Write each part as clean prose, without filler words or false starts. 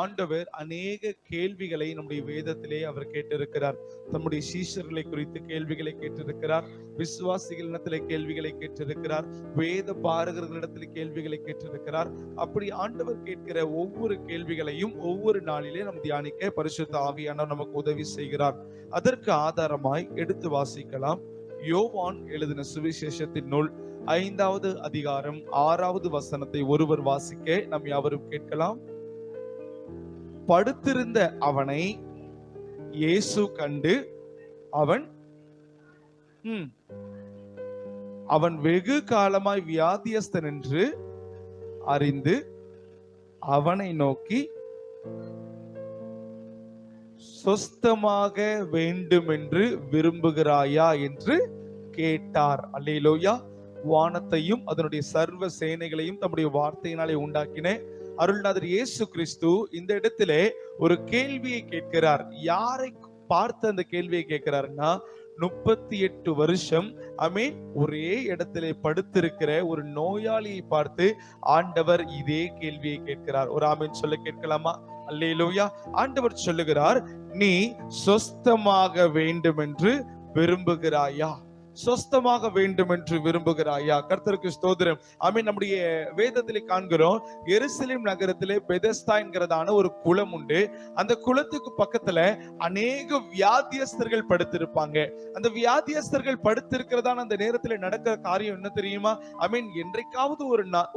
ஆண்டவர் அநேக கேள்விகளை நம்முடைய வேதத்திலே அவர் கேட்டிருக்கிறார். தம்முடைய சீஷர்களை குறித்து கேள்விகளை கேட்டிருக்கிறார், விசுவாசிகளிடத்திலே கேள்விகளை கேட்டிருக்கிறார், வேத பாரகர்களிடத்திலே கேள்விகளை கேட்டிருக்கிறார். அப்படி ஆண்டவர் கேட்கிற ஒவ்வொரு கேள்விகளையும் ஒவ்வொரு நாளிலே நாம் தியானிக்க பரிசுத்த ஆவியானவர் நமக்கு உதவி செய்கிறார். அதற்கு ஆதாரமாய் எடுத்து வாசிக்கலாம். யோவான் எழுதின சுவிசேஷத்தின் நூல் 5வது அதிகாரம் 6வது வசனத்தை ஒருவர் வாசிக்க நாம் யாவரும் கேட்கலாம். படுத்திருந்த அவனை இயேசு கண்டு அவன் வெகு காலமாய் வியாதியஸ்தன் என்று அறிந்து அவனை நோக்கி சொஸ்தமாக வேண்டும் என்று விரும்புகிறாயா என்று கேட்டார். அல்லேலூயா. வானத்தையும் அதனுடைய சர்வ சேனைகளையும் தம்முடைய வார்த்தையினாலே உண்டாக்கின அருள்நாதர் இயேசு கிறிஸ்து இந்த இடத்திலே ஒரு கேள்வியை கேட்கிறார். யாரை பார்த்து அந்த கேள்வியை கேட்கிறாருன்னா, 38 வருஷம் ஒரே இடத்திலே படுத்திருக்கிற ஒரு நோயாளியை பார்த்து ஆண்டவர் இதே கேள்வியை கேட்கிறார். ஒரு ஆமென் சொல்ல கேட்கலாமா? அல்லேலூயா. ஆண்டவர் சொல்லுகிறார், நீ சொஸ்தமாக வேண்டும் என்று விரும்புகிறாயா? சொஸ்தமாக வேண்டும் என்று விரும்புகிறாயா? கர்த்தருக்கு ஸ்தோத்திரம். நம்முடைய வேதத்திலே காண்கிறோம், எருசலேம் நகரத்திலே பெதஸ்தா என்கிறதான ஒரு குளம் உண்டு. அந்த குளத்துக்கு பக்கத்துல அநேக வியாதியஸ்தர்கள் படுத்திருப்பாங்க. அந்த வியாதியஸ்தர்கள் படுத்திருக்கிறதான அந்த நேரத்தில் நடக்கிற காரியம் என்ன தெரியுமா? என்றைக்காவது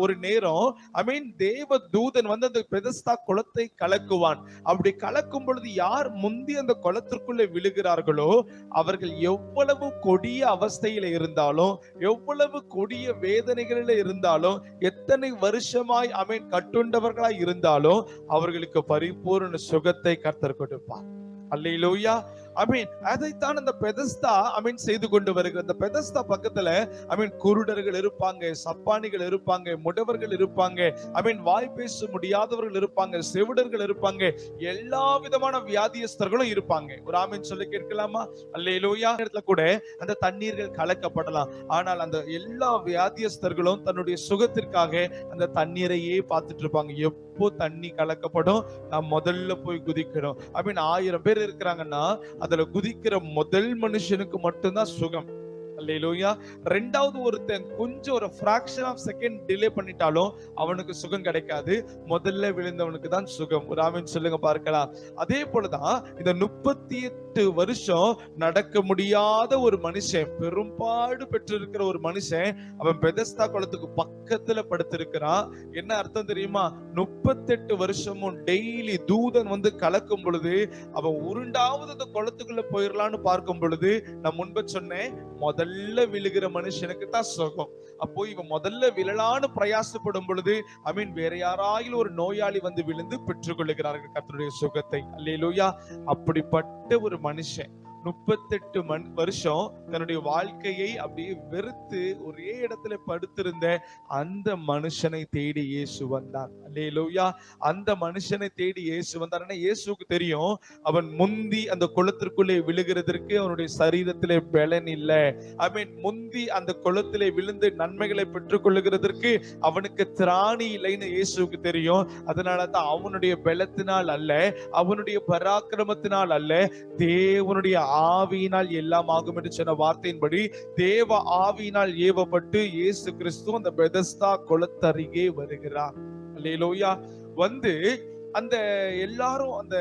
ஒரு நேரம் தேவ தூதன் வந்து அந்த பெதஸ்தா குளத்தை கலக்குவான். அப்படி கலக்கும் பொழுது யார் முந்தி அந்த குளத்திற்குள்ளே விழுகிறார்களோ அவர்கள் எவ்வளவு கொடிய அவஸ்தையில இருந்தாலும், எவ்வளவு கொடிய வேதனைகளில இருந்தாலும், எத்தனை வருஷமாய் கட்டுண்டவர்களாய் இருந்தாலும் அவர்களுக்கு பரிபூர்ண சுகத்தை கர்த்தர் கொடுப்பார். அல்லேலூயா. அதைத்தான் அந்த பெதஸ்தா செய்து கொண்டு வருகிற. அந்த பெதஸ்தா பக்கத்துல குருடர்கள் இருப்பாங்க, சப்பானிகள் இருப்பாங்க, முடவர்கள் இருப்பாங்க, வாய் பேச முடியாதவர்கள் இருப்பாங்க, செவிடர்கள் இருப்பாங்க, எல்லா விதமான வியாதியஸ்தர்களும் இருப்பாங்க. ஒரு ஆமென் சொல்ல கேட்கலாமா? அல்லேலூயா. இடத்துல கூட அந்த தண்ணீர்கள் கலக்கப்படலாம், ஆனால் அந்த எல்லா வியாதியஸ்தர்களும் தன்னுடைய சுகத்திற்காக அந்த தண்ணீரையே பார்த்துட்டு இருப்பாங்க. எப்போ தண்ணி கலக்கப்படும், நான் முதல்ல போய் குதிக்கணும். 1000 பேர் இருக்கிறாங்கன்னா அதுல குதிக்கிற முதல் மனுஷனுக்கு மட்டும்தான் சுகம். அல்லேலூயா. ரெண்டாவது ஒருத்தன் கொஞ்சம் ஒரு fraction of second டிலே பண்ணிட்டாலும் அவனுக்கு சுகம் கிடைக்காது. முதல்ல விழுந்தவனுக்கு தான் சுகம். ஒரு ஆமென் சொல்லுங்க பார்க்கலாம். அதே போலதான் இந்த 38 வருஷம் நடக்க முடியாத ஒரு மனுஷன், பெரும்பாடு பெற்றிருக்கிற ஒரு மனுஷன், அவன் பெதஸ்தா குளத்துக்கு பக்கத்துல படுத்திருக்கிறான். என்ன அர்த்தம் தெரியுமா? 38 வருஷமும் டெய்லி தூதன் வந்து கலக்கும் பொழுது அவன் உருண்டாவது அந்த குளத்துக்குள்ள போயிடலான்னு பார்க்கும் பொழுது, நான் முன்பு சொன்னேன், முதல்ல விழுகிற மனுஷனுக்கு தான் சுகம். அப்போ இவன் முதல்ல விழலான்னு பிரயாசப்படும் பொழுது வேற யாராயிலும் ஒரு நோயாளி வந்து விழுந்து பெற்றுக் கொள்ளுகிறார்கள் கர்த்தருடைய சுகத்தை. அல்லேலூயா. அப்படிப்பட்ட ஒரு மனுஷன் 38 வருஷம் தன்னுடைய வாழ்க்கையை அப்படியே வெறுத்து ஒரே இடத்துல படுத்திருந்த அந்த மனுஷனை தேடி இயேசு வந்தார். அல்லேலூயா. அந்த மனுஷனை தேடி இயேசு வந்தார். இயேசுக்கு தெரியும், அவன் முந்தி அந்த குளத்திற்குள்ளே விழுகிறதற்கு அவனுடைய சரீரத்திலே பலன் இல்லை. முந்தி அந்த குளத்திலே விழுந்து நன்மைகளை பெற்றுக் கொள்ளுகிறதற்கு அவனுக்கு திராணி இல்லைன்னு இயேசுக்கு தெரியும். அதனாலதான் அவனுடைய பலத்தினால் அல்ல, அவனுடைய பராக்கிரமத்தினால் அல்ல, தேவனுடைய ஆவியினால் எல்லாம் ஆகும் என்று சொன்ன வார்த்தையின்படி தேவ ஆவியினால் ஏவப்பட்டு இயேசு கிறிஸ்து அந்த பெதஸ்தா குளத்தருகே வருகிறார். அல்லேலூயா. வந்து அந்த எல்லாரும், அந்த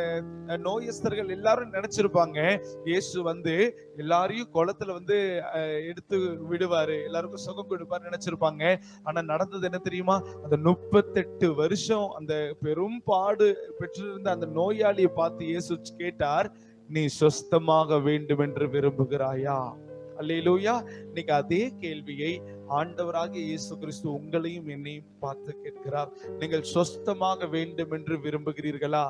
நோயஸ்தர்கள் எல்லாரும் நினைச்சிருப்பாங்க, இயேசு வந்து எல்லாரையும் குளத்துல வந்து எடுத்து விடுவாரு, எல்லாருக்கும் சுகம் கொடுப்பாரு நினைச்சிருப்பாங்க. ஆனா நடந்தது என்ன தெரியுமா? அந்த 38 வருஷம் அந்த பெரும் பாடு பெற்றிருந்த அந்த நோயாளியை பார்த்து இயேசு கேட்டார், நீ சொஸ்தமாக வேண்டும் என்று விரும்புகிறாயா? அல்லேலூயா. இன்னைக்கு அதே கேள்வியை ஆண்டவராகிய இயேசு கிறிஸ்து உங்களையும் என்னையும் பார்த்து கேட்கிறார். நீங்கள் சொஸ்தமாக வேண்டும் என்று விரும்புகிறீர்களா?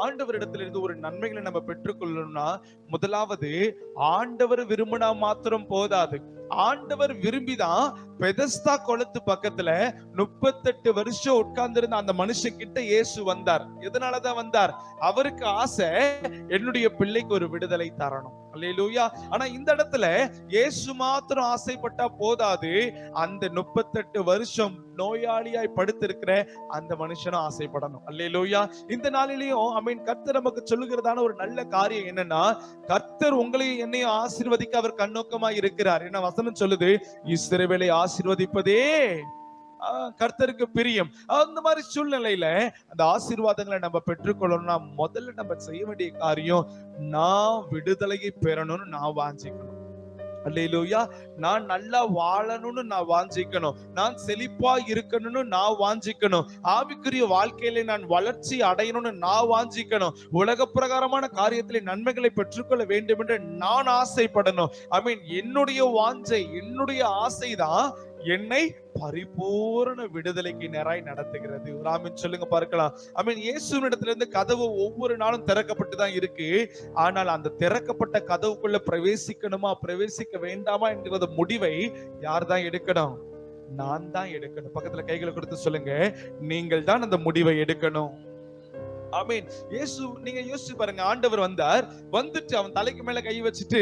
ஆண்டவரிடத்திலிருந்து ஒரு நன்மைகளை நம்ம பெற்றுக்கொள்ளணும்னா முதலாவது ஆண்டவர் விரும்பினா மாத்திரம் போதாது. ஆண்டவர் விரும்பிதான் பெதஸ்தா குளத்து பக்கத்துல 38 வருஷம் உட்கார்ந்து இருந்த அந்த மனுஷன் கிட்ட இயேசு வந்தார். எதனாலதான் வந்தார்? அவருக்கு ஆசை, என்னுடைய பிள்ளைக்கு ஒரு விடுதலை தரணும். அல்லேலூயா. ஆனா இந்த இடத்துல இயேசு மாத்திரம் ஆசைப்பட்டா போதாது, அந்த 38 வருஷம் நோயாளியாய் படுத்திருக்கிற அந்த மனுஷனும் ஆசைப்படணும். அல்லேலூயா. இந்த நாளிலேயும் கர்த்தர் நமக்கு சொல்லுகிறதான ஒரு நல்ல காரியம் என்னன்னா, கர்த்தர் உங்களையும் என்னையும் ஆசீர்வதிக்க அவர் கண்ணோக்கமா இருக்கிறார். என்ன வசனம் சொல்லுது? இஸ்ரவேலை ஆசீர்வதிப்பதே கர்த்தருக்கு பிரியம். அந்த மாதிரி சூழ்நிலையில அந்த ஆசீர்வாதங்களை நம்ம பெற்றுக்கொள்ளணும்னா முதல்ல நம்ம செய்ய வேண்டிய காரியம், நான் விடுதலையை பெறணும்னு நான் வாஞ்சிக்கணும். அல்லேலூயா. நான் நல்லா வாழணும்னு நான் வாஞ்சிக்கணும். நான் செழிப்பா இருக்கணும்னு நான் வாஞ்சிக்கணும். ஆவிக்குரிய வாழ்க்கையில நான் வளர்ச்சி அடையணும்னு நான் வாஞ்சிக்கணும். உலக பிரகாரமான காரியத்திலே நன்மைகளை பெற்றுக்கொள்ள வேண்டும் என்று நான் ஆசைப்படணும். என்னுடைய வாஞ்சை, என்னுடைய ஆசைதான் என்னை பரிபூரண விடுதலைக்கு நேராய் நடத்துகிறது. ஒரு ஆமென் சொல்லுங்க பார்க்கலாம். இயேசுவினிடத்துல இருந்து கதவு ஒவ்வொரு நாளும் திறக்கப்பட்டு தான் இருக்கு. ஆனால் அந்த திறக்கப்பட்ட கதவுக்குள்ள பிரவேசிக்கணுமா பிரவேசிக்க வேண்டாமா என்கிற முடிவை யார் தான் எடுக்கணும்? நான் தான் எடுக்கணும். பக்கத்துல கைகளை கொடுத்து சொல்லுங்க, நீங்கள் தான் அந்த முடிவை எடுக்கணும். இயேசு, நீங்க யோசிச்சு பாருங்க, ஆண்டவர் வந்தார், வந்துட்டு அவன் தலைக்கு மேல கை வச்சுட்டு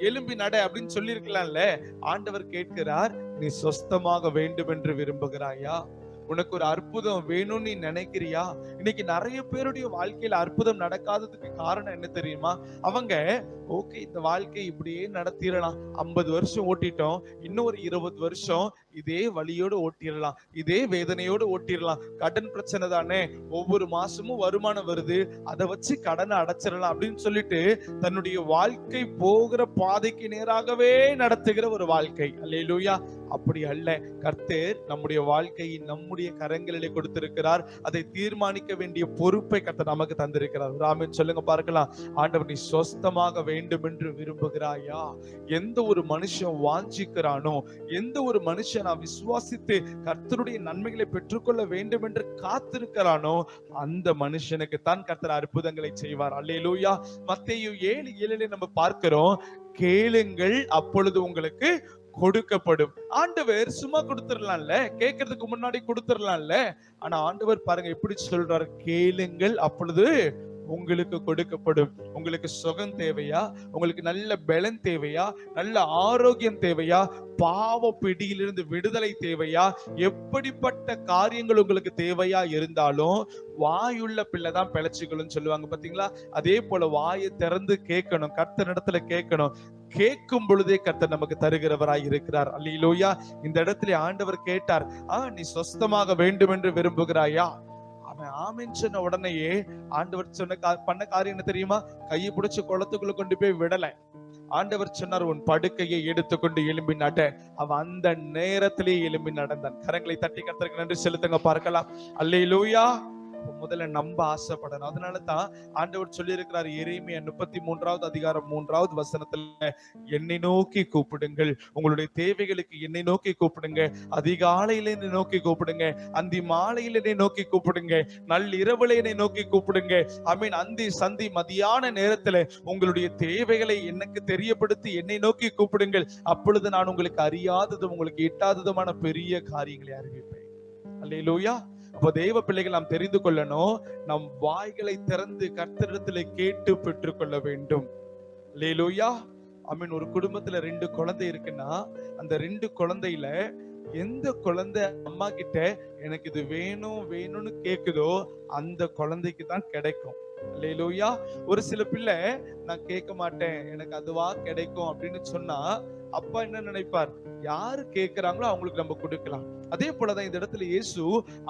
எலும்பி நட அப்படின்னு சொல்லி இருக்கலாம்ல. ஆண்டவர் கேட்கிறார், நீ சொஸ்தமாக வேண்டும் என்று விரும்புகிறாயா? உனக்கு ஒரு அற்புதம் வேணும்னு நீ நினைக்கிறியா? இன்னைக்கு நிறைய பேருடைய வாழ்க்கையில அற்புதம் நடக்காததுக்கு காரணம் என்ன தெரியுமா? அவங்க ஓகே, இந்த வாழ்க்கை இப்படியே நடத்திடலாம், 50 வருஷம் ஓட்டிட்டோம், இன்னும் ஒரு 20 வருஷம் இதே வலியோடு ஓட்டிடலாம், இதே வேதனையோடு ஓட்டிடலாம், கடன் பிரச்சனை தானே, ஒவ்வொரு மாசமும் வருமானம் வருது, அதை வச்சு கடனை அடைச்சிடலாம் அப்படின்னு சொல்லிட்டு தன்னுடைய வாழ்க்கை போகிற பாதைக்கு நேராகவே நடத்துகிற ஒரு வாழ்க்கை. அல்லேலூயா. அப்படி அல்ல. கர்த்தர் நம்முடைய வாழ்க்கையை நம்முடைய கரங்களிலே கொடுத்திருக்கிறார். அதை தீர்மானிக்க வேண்டிய பொறுப்பை கர்த்தர் நமக்கு தந்திருக்கிறார். ஆமென் சொல்லுங்க பார்க்கலாம். ஆண்டவர், நீ சொஸ்தமாக வேண்டும் என்று விரும்புகிறாயா? எந்த ஒரு மனுஷன் வாஞ்சிக்கிறானோ, எந்த ஒரு மனுஷன் விசுவாசித்து கர்த்தருடைய நன்மைகளை பெற்றுக்கொள்ள வேண்டும் என்று காத்திருக்கிறானோ, அந்த மனுஷனுக்கு தான் கர்த்தர் அற்புதங்களை செய்வார். அல்லேலூயா. மத்தேயு 7:7 நம்ம பார்க்கிறோம், கேளுங்கள் அப்பொழுது உங்களுக்கு கொடுக்கப்படும். ஆண்டவர் சும்மா கொடுத்துடலாம்ல, கேட்கறதுக்கு முன்னாடி கொடுத்துடலாம்ல. ஆனா ஆண்டவர் பாருங்க எப்படி சொல்றாரு, கேளுங்கள் அப்பொழுது உங்களுக்கு கொடுக்கப்படும். உங்களுக்கு சுகம் தேவையா? உங்களுக்கு நல்ல பலன் தேவையா? நல்ல ஆரோக்கியம் தேவையா? பாவ பிடியிலிருந்து விடுதலை தேவையா? எப்படிப்பட்ட காரியங்கள் உங்களுக்கு தேவையா இருந்தாலும் வாயுள்ள பிள்ளைதான் பிழைச்சுக்கணும் சொல்லுவாங்க பாத்தீங்களா? அதே போல வாயை திறந்து கேட்கணும், கர்த்தரிடத்துல கேட்கணும். கேட்கும் பொழுதே கர்த்தர் நமக்கு தருகிறவராய் இருக்கிறார். அல்லேலூயா. இந்த இடத்துல ஆண்டவர் கேட்டார், நீ சொஸ்தமாக வேண்டும் என்று விரும்புகிறாயா? ஆமென் சொன்ன உடனேயே ஆண்டவர் பண்ண காரியம் என்ன தெரியுமா? கையை பிடிச்சு குளத்துக்குள்ள கொண்டு போய் விடல. ஆண்டவர் சொன்னார், உன் படுக்கையை எடுத்துக்கொண்டு எழும்பி நட. அவன் அந்த நேரத்திலேயே எழும்பி நடந்தான். கரங்களை தட்டி கர்த்தருக்கு நன்றி செலுத்துங்க பார்க்கலாம். அல்லேலூயா. முதல்ல நம்ப ஆசைப்படணும். அதனாலதான் ஆண்டவர் சொல்லி இருக்கிறார், எரேமியா 33வது அதிகாரம் 3வது வசனத்துல, என்னை நோக்கி கூப்பிடுங்கள், உங்களுடைய தேவைகளுக்கு என்னை நோக்கி கூப்பிடுங்க, அதிகாலையில என்னை நோக்கி கூப்பிடுங்க, அந்தி மாலையில என்னை நோக்கி கூப்பிடுங்க, நள்ளிரவுல என்னை நோக்கி கூப்பிடுங்க. அந்தி சந்தி மதியான நேரத்துல உங்களுடைய தேவைகளை எனக்கு தெரியப்படுத்தி என்னை நோக்கி கூப்பிடுங்கள். அப்பொழுது நான் உங்களுக்கு அறியாததும் உங்களுக்கு எட்டாததுமான பெரிய காரியங்களை அறிவிப்பேன். அல்லேலூயா. அப்ப தேவ பிள்ளைகள் நாம் தெரிந்து கொள்ளணும், நம் வாய்களை திறந்து கர்த்தரிடத்துல கேட்டு பெற்றுக்கொள்ள வேண்டும். அல்லேலூயா. ஒரு குடும்பத்துல 2 குழந்தை இருக்குன்னா, அந்த 2 குழந்தையில எந்த குழந்தை அம்மா கிட்ட எனக்கு இது வேணும் வேணும்னு கேக்குதோ அந்த குழந்தைக்கு தான் கிடைக்கும். அல்லேலூயா. ஒரு சில பிள்ளை நான் கேட்க மாட்டேன், எனக்கு அதுவா கிடைக்கும் அப்படின்னு சொன்னா அப்பா என்ன நினைப்பார்? யாரு கேட்கிறாங்களோ அவங்களுக்கு நம்ம கொடுக்கலாம். அதே போலதான் இந்த இடத்துல இயேசு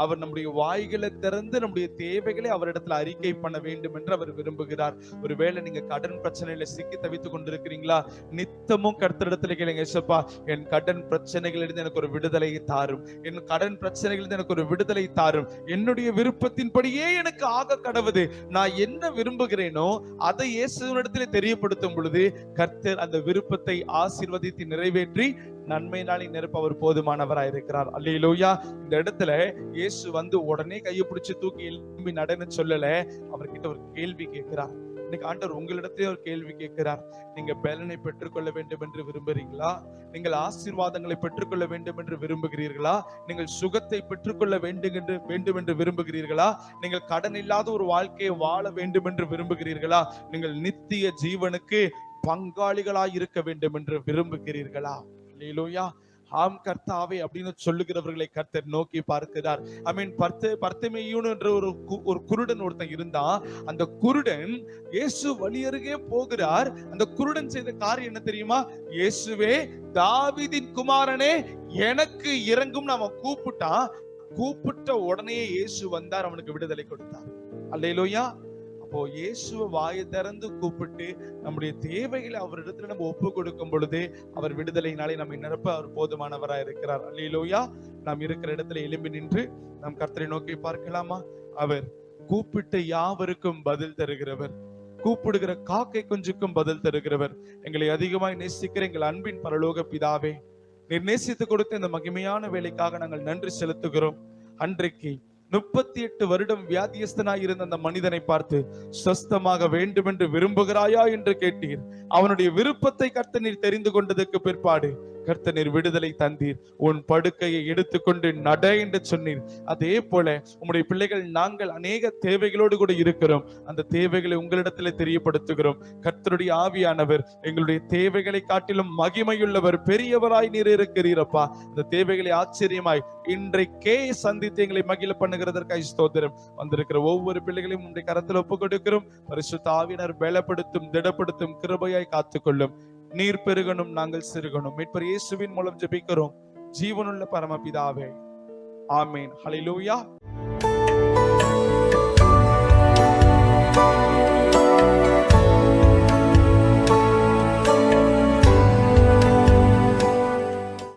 அவர் நம்முடைய வாய்களை திறந்து நம்முடைய தேவைகளை அவரிடத்துல அறிக்கை பண்ண வேண்டும் என்று அவர் விரும்புகிறார். ஒருவேளை நீங்க கடன் பிரச்சனையில சிக்கி தவித்துக் கொண்டிருக்கிறீங்களா? நித்தமும் கர்த்தரிடத்துல கேளுங்க, ஏசப்பா என் கடன் பிரச்சனைகளிலிருந்து எனக்கு ஒரு விடுதலை தாரும், என் கடன் பிரச்சனைகளிலிருந்து எனக்கு ஒரு விடுதலை தாரும், என்னுடைய விருப்பத்தின்படியே எனக்கு ஆக கடவுது, நான் என்ன விரும்புகிறேனோ அதை இயேசுவினிடத்திலே தெரியப்படுத்தும் பொழுது கர்த்தர் அந்த விருப்பத்தை ஆசீர்வதித்து நிறைவேற்றி நன்மையினாலே நிரப்ப அவர் போதுமானவராய் இருக்கிறார். அல்லேலூயா. இந்த இடத்துல இயேசு வந்து உடனே கையை பிடிச்சு தூக்கி எழும்பி நடன்னு சொல்லல, அவர்கிட்ட ஒரு கேள்வி கேட்கிறார். இன்னைக்கு ஆண்டவர் உங்களிடத்திலே ஒரு கேள்வி கேட்கிறார். நீங்க பலனை பெற்றுக்கொள்ள வேண்டும் என்று விரும்புகிறீங்களா? நீங்கள் ஆசீர்வாதங்களை பெற்றுக்கொள்ள வேண்டும் என்று விரும்புகிறீர்களா? நீங்கள் சுகத்தை பெற்றுக்கொள்ள வேண்டும் என்று விரும்புகிறீர்களா? நீங்கள் கடன் இல்லாத ஒரு வாழ்க்கையை வாழ வேண்டும் என்று விரும்புகிறீர்களா? நீங்கள் நித்திய ஜீவனுக்கு பங்காளிகளாய் இருக்க வேண்டும் என்று விரும்புகிறீர்களா? அல்லேலூயா. ஆம் கர்த்தாவே அப்படின்னு சொல்லுகிறவர்களை கர்த்தர் நோக்கி பார்க்கிறார். ஐ மீன் பர்த்திமேயுன்னு என்ற ஒரு குருடன் ஒருத்தன் இருந்தா. அந்த குருடன் இயேசு வழி அருகே போகிறார். அந்த குருடன் செய்த காரியம் என்ன தெரியுமா? இயேசுவே தாவீதின் குமாரனே எனக்கு இறங்கும் அவன் கூப்பிட்டான். கூப்பிட்ட உடனே இயேசு வந்தார், அவனுக்கு விடுதலை கொடுத்தார். அல்லேலூயா. அப்போ இயேசுவை வாயை திறந்து கூப்பிட்டு நம்முடைய தேவைகளை அவரிடத்துல நம்ம ஒப்பு கொடுக்கும் பொழுது அவர் விடுதலையினாலே நம்மை நிரப்ப அவர் போதுமானவராய் இருக்கிறார். அல்லேலூயா. நாம் இருக்கிற இடத்துல எழும்பி நின்று நாம் கர்த்தரை நோக்கி பார்க்கலாமா? அவர் கூப்பிட்டு யாவருக்கும் பதில் தருகிறவர், கூப்பிடுகிற காக்கை குஞ்சுக்கும் பதில் தருகிறவர். எங்களை அதிகமாய் நேசிக்கிற எங்கள் அன்பின் பரலோக பிதாவே, நீர் நேசித்து கொடுத்த இந்த மகிமையான வேலைக்காக நாங்கள் நன்றி செலுத்துகிறோம். அன்றைக்கு 38 வருடம் வியாதியஸ்தனாய் இருந்த அந்த மனிதனை பார்த்து சொஸ்தமாக வேண்டும் என்று விரும்புகிறாயா என்று கேட்டீர். அவனுடைய விருப்பத்தை கர்த்தர் நீர் தெரிந்து கொண்டதற்கு பிற்பாடு கர்த்தர் நீர் விடுதலை தந்தீர். உன் படுக்கையை எடுத்துக்கொண்டு நட என்று சொன்னீர். அதே போல உம்முடைய பிள்ளைகள் நாங்கள் அநேக தேவைகளோடு கூட இருக்கிறோம். அந்த தேவைகளை உங்களிடத்திலே தெரியப்படுத்துகிறோம். கர்த்தருடைய ஆவியானவர் எங்களுடைய தேவைகளை காட்டிலும் மகிமையுள்ளவர், பெரியவராய் நீர் இருக்கிறீரப்பா. அந்த தேவைகளை ஆச்சரியமாய் இன்றைக்கே சந்தித்து எங்களை மகிழ பண்ணுகிறதற்காக ஸ்தோத்திரம். வந்திருக்கிற ஒவ்வொரு பிள்ளைகளையும் உங்களுடைய கரத்தில் ஒப்புக் கொடுக்கிறோம். பரிசுத்த ஆவியினர் பலப்படுத்தும், திடப்படுத்தும், கிருபையாய் காத்துக்கொள்ளும். நீர் பெருகணும், நாங்கள் சிறுகணும். மீட்பர் இயேசுவின் மூலம் ஜெபிக்கிறோம் ஜீவனுள்ள பரமபிதாவே, ஆமேன். ஹல்லேலூயா.